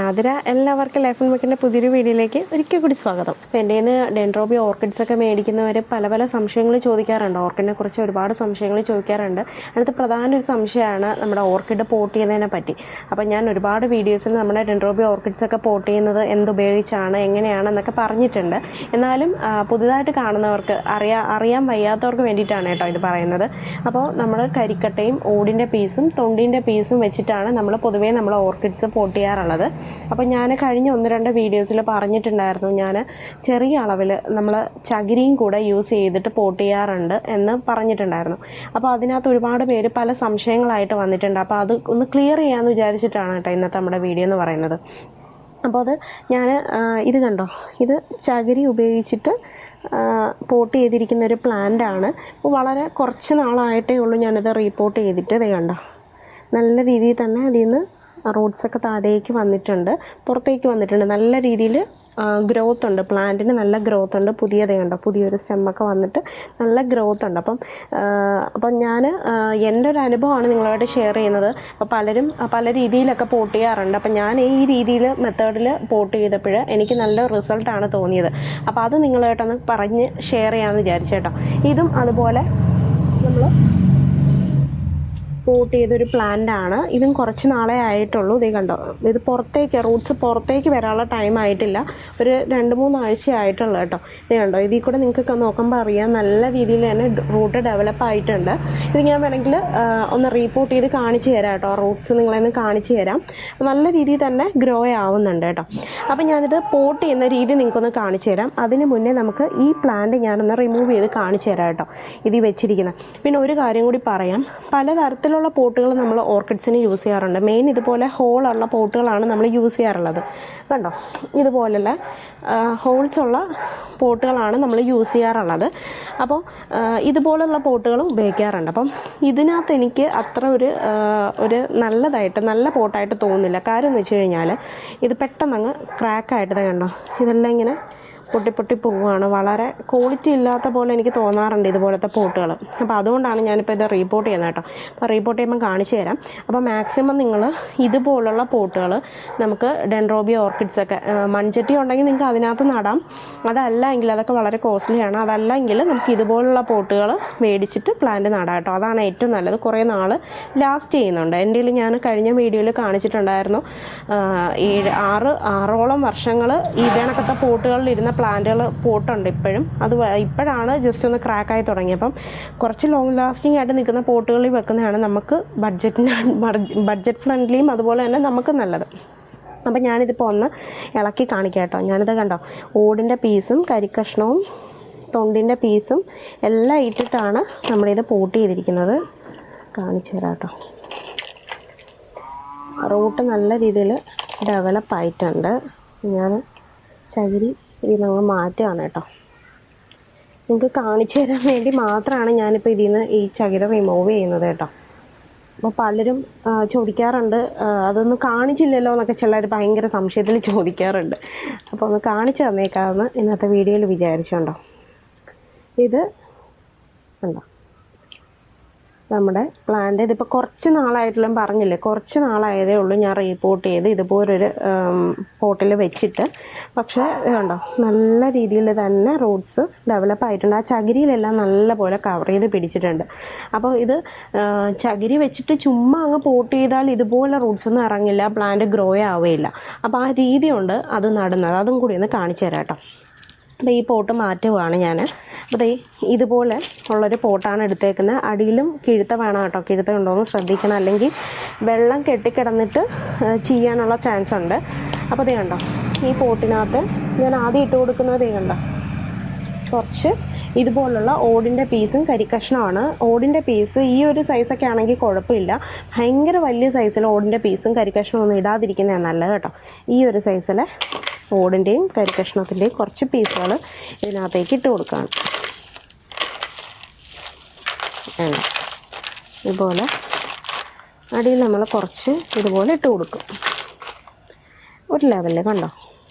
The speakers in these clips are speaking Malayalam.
ആതിര. എല്ലാവർക്കും ലൈഫ് ആൻഡ് മേക്കിൻ്റെ പുതിയൊരു വീഡിയോയിലേക്ക് ഒരിക്കൽ കൂടി സ്വാഗതം. അപ്പോൾ എൻ്റെ കയ്യിൽ നിന്ന് ഡെൻഡ്രോബിയം ഓർക്കിഡ്സ് ഒക്കെ മേടിക്കുന്നവർ പല സംശയങ്ങൾ ചോദിക്കാറുണ്ട്. ഓർക്കിഡിനെ കുറിച്ച് ഒരുപാട് സംശയങ്ങൾ ചോദിക്കാറുണ്ട്. അടുത്ത പ്രധാന ഒരു സംശയമാണ് നമ്മുടെ ഓർക്കിഡ് പോട്ട് ചെയ്യുന്നതിനെ പറ്റി. അപ്പോൾ ഞാൻ ഒരുപാട് വീഡിയോസിൽ നമ്മുടെ ഡെൻഡ്രോബിയം ഓർക്കിഡ്സ് ഒക്കെ പോട്ട് ചെയ്യുന്നത് എന്തുപയോഗിച്ചാണ് എങ്ങനെയാണെന്നൊക്കെ പറഞ്ഞിട്ടുണ്ട്. എന്നാലും പുതുതായിട്ട് കാണുന്നവർക്ക് അറിയാൻ വയ്യാത്തവർക്ക് വേണ്ടിയിട്ടാണ് കേട്ടോ ഇത് പറയുന്നത്. അപ്പോൾ നമ്മൾ കരിക്കട്ടയും ഓടിൻ്റെ പീസും തൊണ്ടിൻ്റെ പീസും വെച്ചിട്ടാണ് പൊതുവേ നമ്മൾ ഓർക്കിഡ്സ് പോട്ട് ചെയ്യാറുള്ളത്. അപ്പോൾ ഞാൻ കഴിഞ്ഞ 1-2 വീഡിയോസിൽ പറഞ്ഞിട്ടുണ്ടായിരുന്നു, ഞാൻ ചെറിയ അളവിൽ നമ്മൾ ചകിരിയും കൂടെ യൂസ് ചെയ്തിട്ട് പോട്ട് ചെയ്യാറുണ്ട് എന്ന് പറഞ്ഞിട്ടുണ്ടായിരുന്നു. അപ്പോൾ അതിനകത്ത് ഒരുപാട് പേര് പല സംശയങ്ങളായിട്ട് വന്നിട്ടുണ്ട്. അപ്പോൾ അത് ഒന്ന് ക്ലിയർ ചെയ്യാമെന്ന് വിചാരിച്ചിട്ടാണ് കേട്ടോ ഇന്നത്തെ നമ്മുടെ വീഡിയോ എന്ന് പറയുന്നത്. അപ്പോൾ അത് ഞാൻ ഇത് കണ്ടോ, ഇത് ചകിരി ഉപയോഗിച്ചിട്ട് പോട്ട് ചെയ്തിരിക്കുന്നൊരു പ്ലാന്റാണ്. അപ്പോൾ വളരെ കുറച്ച് നാളായിട്ടേ ഉള്ളൂ ഞാനത് റീപോട്ട് ചെയ്തിട്ട്. ഇത് കണ്ടോ, നല്ല രീതിയിൽ തന്നെ അതിൽ നിന്ന് റൂട്ട്സൊക്കെ താഴേക്ക് വന്നിട്ടുണ്ട്, പുറത്തേക്ക് വന്നിട്ടുണ്ട്. നല്ല രീതിയിൽ ഗ്രോത്ത് ഉണ്ട്, പ്ലാന്റിന് നല്ല ഗ്രോത്ത് ഉണ്ട്. കണ്ടോ, പുതിയൊരു സ്റ്റെമ്മൊക്കെ വന്നിട്ട് നല്ല ഗ്രോത്ത് ഉണ്ട്. അപ്പം ഞാൻ എൻ്റെ ഒരു അനുഭവമാണ് നിങ്ങളുമായിട്ട് ഷെയർ ചെയ്യുന്നത്. അപ്പോൾ പലരും പല രീതിയിലൊക്കെ പോട്ട് ചെയ്യാറുണ്ട്. അപ്പം ഞാൻ ഈ മെത്തേഡിൽ പോട്ട് ചെയ്തപ്പോൾ എനിക്ക് നല്ല റിസൾട്ടാണ് തോന്നിയത്. അപ്പോൾ അത് നിങ്ങളുമായിട്ടൊന്ന് പറഞ്ഞ് ഷെയർ ചെയ്യാമെന്ന് വിചാരിച്ചു കേട്ടോ. ഇതും അതുപോലെ നമ്മൾ പോട്ട് ചെയ്തൊരു പ്ലാന്റാണ്. ഇതും കുറച്ച് നാളെ ആയിട്ടുള്ളൂ. ഇത് കണ്ടോ, ഇത് റൂട്ട്സ് പുറത്തേക്ക് വരാനുള്ള ടൈം ആയിട്ടില്ല, ഒരു 2-3 ആഴ്ച ആയിട്ടുള്ളൂ കേട്ടോ. ഇത് കണ്ടോ, ഇതിൽ കൂടെ നിങ്ങൾക്കൊക്കെ നോക്കുമ്പോൾ അറിയാം നല്ല രീതിയിൽ തന്നെ റൂട്ട് ഡെവലപ്പ് ആയിട്ടുണ്ട്. ഇത് ഞാൻ വേണമെങ്കിൽ ഒന്ന് റീപോട്ട് ചെയ്ത് കാണിച്ചു തരാം കേട്ടോ. റൂട്ട്സ് നിങ്ങളെന്ന് കാണിച്ചു തരാം. നല്ല രീതിയിൽ തന്നെ ഗ്രോ ആവുന്നുണ്ട് കേട്ടോ. അപ്പോൾ ഞാനിത് പോട്ട് ചെയ്യുന്ന രീതി നിങ്ങൾക്കൊന്ന് കാണിച്ചു തരാം. അതിന് മുന്നേ നമുക്ക് ഈ പ്ലാന്റ് ഞാനൊന്ന് റിമൂവ് ചെയ്ത് കാണിച്ചു തരാം കേട്ടോ, ഇതിൽ വെച്ചിരിക്കുന്നത്. പിന്നെ ഒരു കാര്യം കൂടി പറയാം, പലതരത്തിലുള്ള പോട്ടുകൾ നമ്മൾ ഓർക്കിഡ്സിന് യൂസ് ചെയ്യാറുണ്ട്. മെയിൻ ഇതുപോലെ ഹോളുള്ള പോട്ടുകളാണ് നമ്മൾ യൂസ് ചെയ്യാറുള്ളത്. കണ്ടോ, ഇതുപോലുള്ള ഹോൾസ് ഉള്ള പോട്ടുകളാണ് നമ്മൾ യൂസ് ചെയ്യാറുള്ളത്. അപ്പോൾ ഇതുപോലുള്ള പോട്ടുകളും ഉപയോഗിക്കാറുണ്ട്. അപ്പം ഇതിനകത്ത് എനിക്ക് അത്ര ഒരു നല്ല പോട്ടായിട്ട് തോന്നുന്നില്ല. കാര്യം എന്ന് വെച്ച് കഴിഞ്ഞാൽ ഇത് പെട്ടെന്നങ്ങ് ക്രാക്കായിട്ട് കണ്ടോ, ഇതെല്ലാം ഇങ്ങനെ പൊട്ടി പോവുകയാണ്. വളരെ ക്വാളിറ്റി ഇല്ലാത്ത പോലെ എനിക്ക് തോന്നാറുണ്ട് ഇതുപോലത്തെ പോട്ടുകൾ. അപ്പോൾ അതുകൊണ്ടാണ് ഞാനിപ്പോൾ ഇത് റീപോട്ട് ചെയ്യുന്നത് കേട്ടോ. അപ്പോൾ റീപോട്ട് ചെയ്യുമ്പോൾ കാണിച്ചു തരാം. അപ്പോൾ മാക്സിമം നിങ്ങൾ ഇതുപോലുള്ള പോട്ടുകൾ, നമുക്ക് ഡെൻഡ്രോബിയം ഓർക്കിഡ്സൊക്കെ മൺചട്ടി ഉണ്ടെങ്കിൽ നിങ്ങൾക്ക് അതിനകത്ത് നടാം. അതല്ല എങ്കിൽ അതൊക്കെ വളരെ കോസ്റ്റ്ലിയാണ്. അതല്ല എങ്കിൽ നമുക്ക് ഇതുപോലുള്ള പോട്ടുകൾ മേടിച്ചിട്ട് പ്ലാന്റ് നടാം കേട്ടോ. അതാണ് ഏറ്റവും നല്ലത്. കുറേ നാൾ ലാസ്റ്റ് ചെയ്യുന്നുണ്ട്. എൻ്റെ കയ്യിൽ ഞാൻ കഴിഞ്ഞ വീഡിയോയിൽ കാണിച്ചിട്ടുണ്ടായിരുന്നു, 6 വർഷങ്ങൾ ഇതേണക്കത്തെ പോട്ടുകളിലിരുന്ന പോട്ടുണ്ട് ഇപ്പോഴും. ഇപ്പോഴാണ് ജസ്റ്റ് ഒന്ന് ക്രാക്കായി തുടങ്ങിയപ്പം കുറച്ച് ലോങ് ലാസ്റ്റിംഗ് ആയിട്ട് നിൽക്കുന്ന പോട്ടുകളിൽ വെക്കുന്നതാണ് നമുക്ക് ബഡ്ജറ്റ് ഫ്രണ്ട്ലിയും അതുപോലെ തന്നെ നമുക്ക് നല്ലത്. അപ്പം ഞാനിതിപ്പോൾ ഒന്ന് ഇളക്കി കാണിക്കാം കേട്ടോ. ഞാനിത് കണ്ടോ, ഓടിൻ്റെ പീസും കരിക്കഷ്ണവും തൊണ്ടിൻ്റെ പീസും എല്ലാം ഇട്ടിട്ടാണ് നമ്മളിത് പോട്ട് ചെയ്തിരിക്കുന്നത്. കാണിച്ചു തരാം കേട്ടോ. റൂട്ട് നല്ല രീതിയിൽ ഡെവലപ്പായിട്ടുണ്ട്. ഞാൻ ചകിരി ഇതിനങ്ങ് മാറ്റുകയാണ് കേട്ടോ. നിങ്ങൾക്ക് കാണിച്ചു തരാൻ വേണ്ടി മാത്രമാണ് ഞാനിപ്പോൾ ഇതിൽ നിന്ന് ഈ ചകിരി റിമൂവ് ചെയ്യുന്നത് കേട്ടോ. അപ്പോൾ പലരും ചോദിക്കാറുണ്ട്, അതൊന്നും കാണിച്ചില്ലല്ലോ എന്നൊക്കെ ചിലർ ഭയങ്കര സംശയത്തിൽ ചോദിക്കാറുണ്ട്. അപ്പോൾ ഒന്ന് കാണിച്ചു തന്നേക്കാമെന്ന് ഇന്നത്തെ വീഡിയോയിൽ വിചാരിച്ചുണ്ടോ. ഇത് കണ്ടോ, നമ്മുടെ പ്ലാന്റ് ഇതിപ്പോൾ കുറച്ച് നാളായിട്ടുള്ള പറഞ്ഞില്ലേ, കുറച്ച് നാളായതേ ഉള്ളൂ ഞാൻ റീപോട്ട് ചെയ്ത് ഇതുപോലൊരു പോട്ടിൽ വെച്ചിട്ട്. പക്ഷേ കണ്ടോ, നല്ല രീതിയിൽ തന്നെ റൂട്ട്സ് ഡെവലപ്പ് ആയിട്ടുണ്ട്. ആ ചകിരിയിലെല്ലാം നല്ല പോലെ കവർ ചെയ്ത് പിടിച്ചിട്ടുണ്ട്. അപ്പോൾ ഇത് ചകിരി വെച്ചിട്ട് ചുമ്മാ അങ്ങ് പോട്ട് ചെയ്താൽ ഇതുപോലെ റൂട്ട്സ് ഒന്നും ഇറങ്ങില്ല, പ്ലാന്റ് ഗ്രോ ആവുകയില്ല. അപ്പോൾ ആ രീതി കൊണ്ട് അത് നടുന്നത്, അതും കൂടി ഒന്ന് കാണിച്ചു തരാം കേട്ടോ. അപ്പോൾ ഈ പോട്ട് മാറ്റുകയാണ് ഞാൻ. അപ്പോൾ ഇതുപോലെ ഉള്ളൊരു പോട്ടാണ് എടുത്തേക്കുന്നത്. അടിയിലും കിഴുത്ത വേണം കേട്ടോ. കിഴുത്ത ഉണ്ടോയെന്ന് ശ്രദ്ധിക്കണം, അല്ലെങ്കിൽ വെള്ളം കെട്ടിക്കിടന്നിട്ട് ചെയ്യാനുള്ള ചാൻസ് ഉണ്ട്. അപ്പോൾ കണ്ടോ, ഈ പോട്ടിനകത്ത് ഞാൻ ആദ്യം ഇട്ട് കൊടുക്കുന്നത് കണ്ടോ, കുറച്ച് ഇതുപോലുള്ള ഓടിൻ്റെ പീസും കരിക്കഷ്ണമാണ്. ഓടിൻ്റെ പീസ് ഈ ഒരു സൈസൊക്കെ ആണെങ്കിൽ കുഴപ്പമില്ല. ഭയങ്കര വലിയ സൈസിൽ ഓടിൻ്റെ പീസും കരിക്കഷ്ണവും ഒന്നും ഇടാതിരിക്കുന്നതാണ് നല്ലത് കേട്ടോ. ഈ ഒരു സൈസിൽ ഓടിൻ്റെയും കരിക്കഷ്ണത്തിൻ്റെയും കുറച്ച് പീസുകൾ ഇതിനകത്തേക്ക് ഇട്ട് കൊടുക്കുകയാണ്. ഇതുപോലെ അടിയിൽ നമ്മൾ കുറച്ച് ഇതുപോലെ ഇട്ട് കൊടുക്കും. ഒരു ലെവലിൽ കണ്ടോ,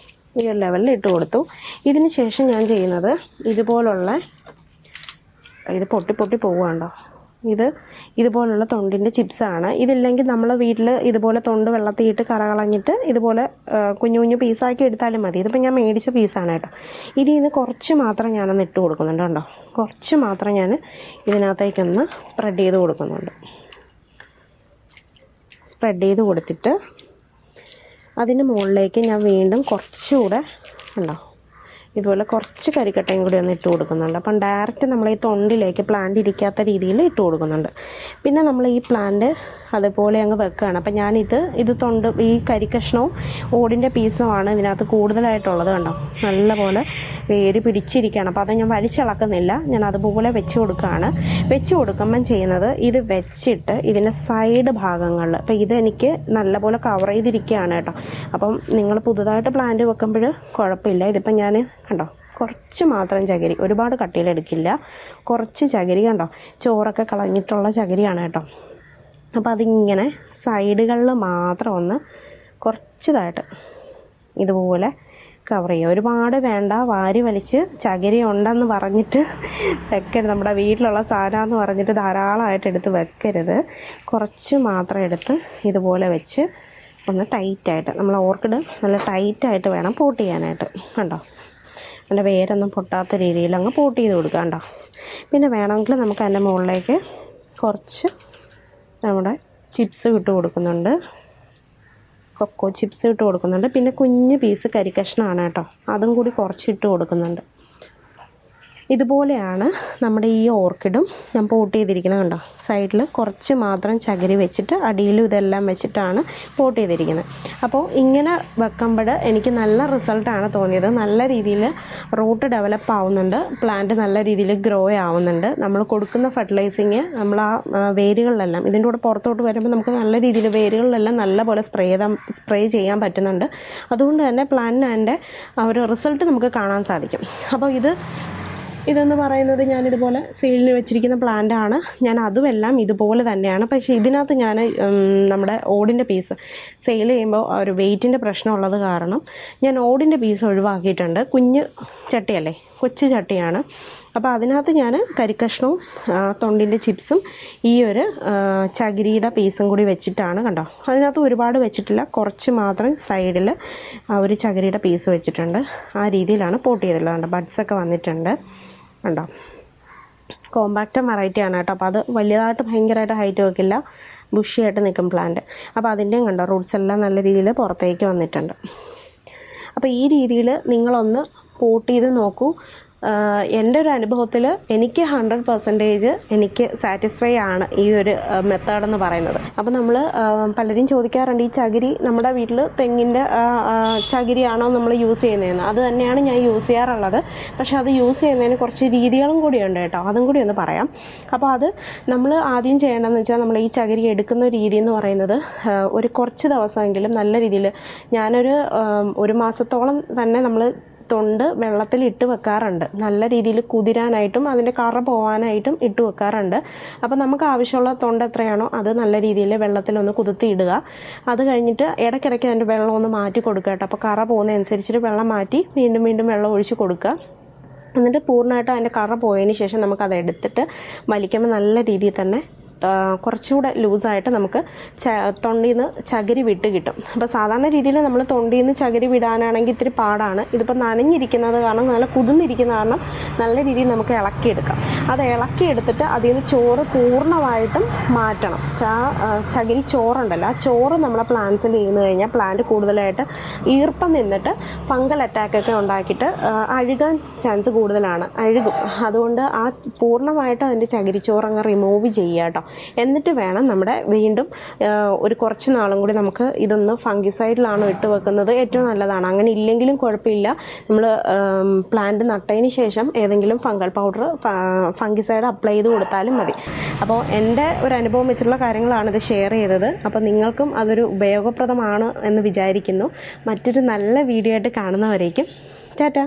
ഈ ഒരു ലെവലിൽ ഇട്ട് കൊടുത്തു. ഇതിന് ശേഷം ഞാൻ ചെയ്യുന്നത് ഇതുപോലുള്ള, ഇത് പൊട്ടി പോവുകയുണ്ടോ, ഇത് ഇതുപോലുള്ള തൊണ്ടിൻ്റെ ചിപ്സാണ്. ഇതില്ലെങ്കിൽ നമ്മൾ വീട്ടിൽ ഇതുപോലെ തൊണ്ട് വെള്ളത്തിയിട്ട് കറ കളഞ്ഞിട്ട് ഇതുപോലെ കുഞ്ഞു കുഞ്ഞു പീസാക്കി എടുത്താലും മതി. ഇതിപ്പോൾ ഞാൻ മേടിച്ച പീസാണ് കേട്ടോ. ഇതിൽ നിന്ന് കുറച്ച് മാത്രം ഞാനൊന്ന് ഇട്ട് കൊടുക്കുന്നുണ്ട് കേട്ടോ. കുറച്ച് മാത്രം ഞാൻ ഇതിനകത്തേക്കൊന്ന് സ്പ്രെഡ് ചെയ്ത് കൊടുക്കുന്നുണ്ട്. സ്പ്രെഡ് ചെയ്ത് കൊടുത്തിട്ട് അതിന് മുകളിലേക്ക് ഞാൻ വീണ്ടും കുറച്ചുകൂടെ ഉണ്ടോ ഇതുപോലെ കുറച്ച് കരിക്കട്ടയും കൂടി ഒന്ന് ഇട്ട് കൊടുക്കുന്നുണ്ട്. അപ്പം ഡയറക്റ്റ് നമ്മൾ ഈ തൊണ്ടിലേക്ക് പ്ലാന്റ് ഇരിക്കാത്ത രീതിയിൽ ഇട്ട് കൊടുക്കുന്നുണ്ട്. പിന്നെ നമ്മൾ ഈ പ്ലാന്റ് അതുപോലെ അങ്ങ് വെക്കുകയാണ്. അപ്പം ഇത് തൊണ്ട് ഈ കരിക്കഷ്ണവും ഓടിൻ്റെ പീസുമാണ് ഇതിനകത്ത് കൂടുതലായിട്ടുള്ളത് കണ്ടോ. നല്ലപോലെ വേര് പിടിച്ചിരിക്കുകയാണ്. അപ്പോൾ അത് ഞാൻ വലിച്ചിളക്കുന്നില്ല, ഞാൻ അതുപോലെ വെച്ച് കൊടുക്കുകയാണ്. വെച്ച് കൊടുക്കുമ്പം ചെയ്യുന്നത് ഇത് വെച്ചിട്ട് ഇതിൻ്റെ സൈഡ് ഭാഗങ്ങളിൽ അപ്പോൾ ഇതെനിക്ക് നല്ലപോലെ കവർ ചെയ്തിരിക്കുകയാണ് കേട്ടോ. അപ്പം നിങ്ങൾ പുതുതായിട്ട് പ്ലാന്റ് വെക്കുമ്പോൾ കുഴപ്പമില്ല. ഇതിപ്പം ഞാൻ കണ്ടോ കുറച്ച് മാത്രം ചകിരി, ഒരുപാട് കട്ടിയിലെടുക്കില്ല, കുറച്ച് ചകിരി കണ്ടോ, ചോറൊക്കെ കളഞ്ഞിട്ടുള്ള ചകിരിയാണ് കേട്ടോ. അപ്പോൾ അതിങ്ങനെ സൈഡുകളിൽ മാത്രം ഒന്ന് കുറച്ചതായിട്ട് ഇതുപോലെ കവർ ചെയ്യുക. ഒരുപാട് വേണ്ട, വാരി വലിച്ച് ചകിരി ഉണ്ടെന്ന് പറഞ്ഞിട്ട് വെക്കരുത്. നമ്മുടെ വീട്ടിലുള്ള സാധനമെന്ന് പറഞ്ഞിട്ട് ധാരാളമായിട്ട് എടുത്ത് വെക്കരുത്. കുറച്ച് മാത്രം എടുത്ത് ഇതുപോലെ വെച്ച് ഒന്ന് ടൈറ്റായിട്ട്, നമ്മൾ ഓർക്കിഡ് നല്ല ടൈറ്റായിട്ട് വേണം പോട്ട് ചെയ്യാനായിട്ട് കണ്ടോ. അതിൻ്റെ വേരൊന്നും പൊട്ടാത്ത രീതിയിൽ അങ്ങ് പോട്ട് ചെയ്ത് കൊടുക്കുക കണ്ടോ. പിന്നെ വേണമെങ്കിൽ നമുക്ക് അതിൻ്റെ മുകളിലേക്ക് കുറച്ച് നമ്മുടെ ചിപ്സ് ഇട്ട് കൊടുക്കുന്നുണ്ട്, കൊക്കോ ചിപ്സ് ഇട്ട് കൊടുക്കുന്നുണ്ട്. പിന്നെ കുഞ്ഞ് പീസ് കരിക്കഷ്ണമാണ് കേട്ടോ, അതും കൂടി കുറച്ച് ഇട്ട് കൊടുക്കുന്നുണ്ട്. ഇതുപോലെയാണ് നമ്മുടെ ഈ ഓർക്കിഡും ഞാൻ പോട്ട് ചെയ്തിരിക്കുന്നത് കണ്ടോ. സൈഡിൽ കുറച്ച് മാത്രം ചകിരി വെച്ചിട്ട് അടിയിലും ഇതെല്ലാം വെച്ചിട്ടാണ് പോട്ട് ചെയ്തിരിക്കുന്നത്. അപ്പോൾ ഇങ്ങനെ വെക്കുമ്പോൾ എനിക്ക് നല്ല റിസൾട്ടാണ് തോന്നിയത്. നല്ല രീതിയിൽ റൂട്ട് ഡെവലപ്പ് ആവുന്നുണ്ട്, പ്ലാന്റ് നല്ല രീതിയിൽ ഗ്രോ ആവുന്നുണ്ട്. നമ്മൾ കൊടുക്കുന്ന ഫെർട്ടിലൈസിങ് നമ്മൾ ആ വേരുകളിലെല്ലാം ഇതിൻ്റെ കൂടെ പുറത്തോട്ട് വരുമ്പോൾ നമുക്ക് നല്ല രീതിയിൽ വേരുകളിലെല്ലാം നല്ലപോലെ സ്പ്രേ ചെയ്യാൻ പറ്റുന്നുണ്ട്. അതുകൊണ്ട് തന്നെ പ്ലാന്റിന് അതിൻ്റെ ആ ഒരു റിസൾട്ട് നമുക്ക് കാണാൻ സാധിക്കും. അപ്പോൾ ഇതെന്ന് പറയുന്നത് ഞാനിതുപോലെ സെയിലിന് വെച്ചിരിക്കുന്ന പ്ലാന്റാണ്. ഞാൻ അതുമെല്ലാം ഇതുപോലെ തന്നെയാണ്. പക്ഷേ ഇതിനകത്ത് ഞാൻ നമ്മുടെ ഓടിൻ്റെ പീസ് സെയിൽ ചെയ്യുമ്പോൾ ഒരു വെയിറ്റിൻ്റെ പ്രശ്നമുള്ളത് കാരണം ഞാൻ ഓടിൻ്റെ പീസ് ഒഴിവാക്കിയിട്ടുണ്ട്. കുഞ്ഞ് ചട്ടിയല്ലേ, കൊച്ചു ചട്ടിയാണ്. അപ്പോൾ അതിനകത്ത് ഞാൻ കരിക്കഷ്ണവും തൊണ്ടിൻ്റെ ചിപ്സും ഈ ഒരു ചകിരിയുടെ പീസും കൂടി വെച്ചിട്ടാണ് കണ്ടോ. അതിനകത്ത് ഒരുപാട് വെച്ചിട്ടില്ല, കുറച്ച് മാത്രം സൈഡിൽ ഒരു ചകിരിയുടെ പീസ് വെച്ചിട്ടുണ്ട്. ആ രീതിയിലാണ് പോട്ട് ചെയ്തിട്ടുള്ളത് കണ്ടോ. ബഡ്സൊക്കെ വന്നിട്ടുണ്ട് കണ്ടോ. കോമ്പാക്റ്റ് വെറൈറ്റിയാണ് കേട്ടോ. അപ്പോൾ അത് വലിയതായിട്ട് ഭയങ്കരമായിട്ട് ഹൈറ്റ് വെക്കില്ല, ബുഷിയായിട്ട് നിൽക്കും പ്ലാന്റ്. അപ്പോൾ അതിൻ്റെയും കണ്ടോ റൂട്ട്സ് എല്ലാം നല്ല രീതിയിൽ പുറത്തേക്ക് വന്നിട്ടുണ്ട്. അപ്പോൾ ഈ രീതിയിൽ നിങ്ങളൊന്ന് പോട്ട് ചെയ്ത് നോക്കൂ. എൻ്റെ ഒരു അനുഭവത്തിൽ എനിക്ക് 100% എനിക്ക് സാറ്റിസ്ഫൈ ആണ് ഈ ഒരു മെത്തേഡെന്ന് പറയുന്നത്. അപ്പോൾ നമ്മൾ പലരും ചോദിക്കാറുണ്ട് ഈ ചകിരി നമ്മുടെ വീട്ടിൽ തെങ്ങിൻ്റെ ചകിരിയാണോ നമ്മൾ യൂസ് ചെയ്യുന്നതെന്ന്. അത് തന്നെയാണ് ഞാൻ യൂസ് ചെയ്യാറുള്ളത്. പക്ഷേ അത് യൂസ് ചെയ്യുന്നതിന് കുറച്ച് രീതികളും കൂടിയുണ്ട് കേട്ടോ, അതും കൂടി ഒന്ന് പറയാം. അപ്പോൾ അത് നമ്മൾ ആദ്യം ചെയ്യേണ്ടതെന്ന് വെച്ചാൽ നമ്മൾ ഈ ചകിരി എടുക്കുന്ന രീതി എന്ന് പറയുന്നത് ഒരു കുറച്ച് ദിവസമെങ്കിലും നല്ല രീതിയിൽ ഒരു മാസത്തോളം തന്നെ നമ്മൾ തൊണ്ട് വെള്ളത്തിൽ ഇട്ട് വെക്കാറുണ്ട്. നല്ല രീതിയിൽ കുതിരാനായിട്ടും അതിൻ്റെ കറ പോകാനായിട്ടും ഇട്ട് വെക്കാറുണ്ട്. അപ്പോൾ നമുക്ക് ആവശ്യമുള്ള തൊണ്ട് എത്രയാണോ അത് നല്ല രീതിയിൽ വെള്ളത്തിലൊന്ന് കുതിർത്തി ഇടുക. അത് കഴിഞ്ഞിട്ട് ഇടയ്ക്കിടയ്ക്ക് അതിൻ്റെ വെള്ളം ഒന്ന് മാറ്റി കൊടുക്കുക കേട്ടോ. അപ്പോൾ കറ പോകുന്നതനുസരിച്ചിട്ട് വെള്ളം മാറ്റി വീണ്ടും വീണ്ടും വെള്ളം ഒഴിച്ച് കൊടുക്കുക. എന്നിട്ട് പൂർണ്ണമായിട്ടും അതിൻ്റെ കറ പോയതിന് ശേഷം നമുക്കത് എടുത്തിട്ട് വലിക്കുമ്പോൾ നല്ല രീതിയിൽ തന്നെ കുറച്ചുകൂടെ ലൂസായിട്ട് നമുക്ക് തൊണ്ടിയിൽ നിന്ന് ചകിരി വിട്ട് കിട്ടും. അപ്പോൾ സാധാരണ രീതിയിൽ നമ്മൾ തൊണ്ടിയിൽ നിന്ന് ചകിരി വിടാനാണെങ്കിൽ ഇത്തിരി പാടാണ്. ഇതിപ്പോൾ നനഞ്ഞിരിക്കുന്നത് കാരണം നല്ല കുതിർന്നിരിക്കുന്ന കാരണം നല്ല രീതിയിൽ നമുക്ക് ഇളക്കിയെടുക്കാം. അത് ഇളക്കിയെടുത്തിട്ട് അതിൽ നിന്ന് ചോറ് പൂർണ്ണമായിട്ടും മാറ്റണം. ചകിരി ചോറുണ്ടല്ലോ, ആ ചോറ് നമ്മളെ പ്ലാന്റ്സിൽ ചെയ്യുന്നു കഴിഞ്ഞാൽ പ്ലാന്റ് കൂടുതലായിട്ട് ഈർപ്പം നിന്നിട്ട് ഫംഗൽ അറ്റാക്കൊക്കെ ഉണ്ടാക്കിയിട്ട് അഴുകാൻ ചാൻസ് കൂടുതലാണ്, അഴുകും. അതുകൊണ്ട് ആ പൂർണ്ണമായിട്ട് അതിൻ്റെ ചകിരിച്ചോറ് അങ്ങ് റിമൂവ് ചെയ്യുക കേട്ടോ. എന്നിട്ട് വേണം നമ്മുടെ വീണ്ടും ഒരു കുറച്ച് നാളും കൂടി നമുക്ക് ഇതൊന്ന് ഫംഗിസൈഡിലാണോ ഇട്ട് വെക്കുന്നത് ഏറ്റവും നല്ലതാണ്. അങ്ങനെ ഇല്ലെങ്കിലും കുഴപ്പമില്ല, നമ്മൾ പ്ലാന്റ് നട്ടതിന് ശേഷം ഏതെങ്കിലും ഫംഗൽ പൗഡർ ഫംഗിസൈഡ് അപ്ലൈ ചെയ്ത് കൊടുത്താലും മതി. അപ്പോൾ എൻ്റെ ഒരു അനുഭവം വെച്ചിട്ടുള്ള കാര്യങ്ങളാണ് ഇത് ഷെയർ ചെയ്തത്. അപ്പോൾ നിങ്ങൾക്കും അതൊരു ഉപയോഗപ്രദമാണ് എന്ന് വിചാരിക്കുന്നു. മറ്റൊരു നല്ല വീഡിയോ ആയിട്ട് കാണുന്നവരേക്കും ടാറ്റ.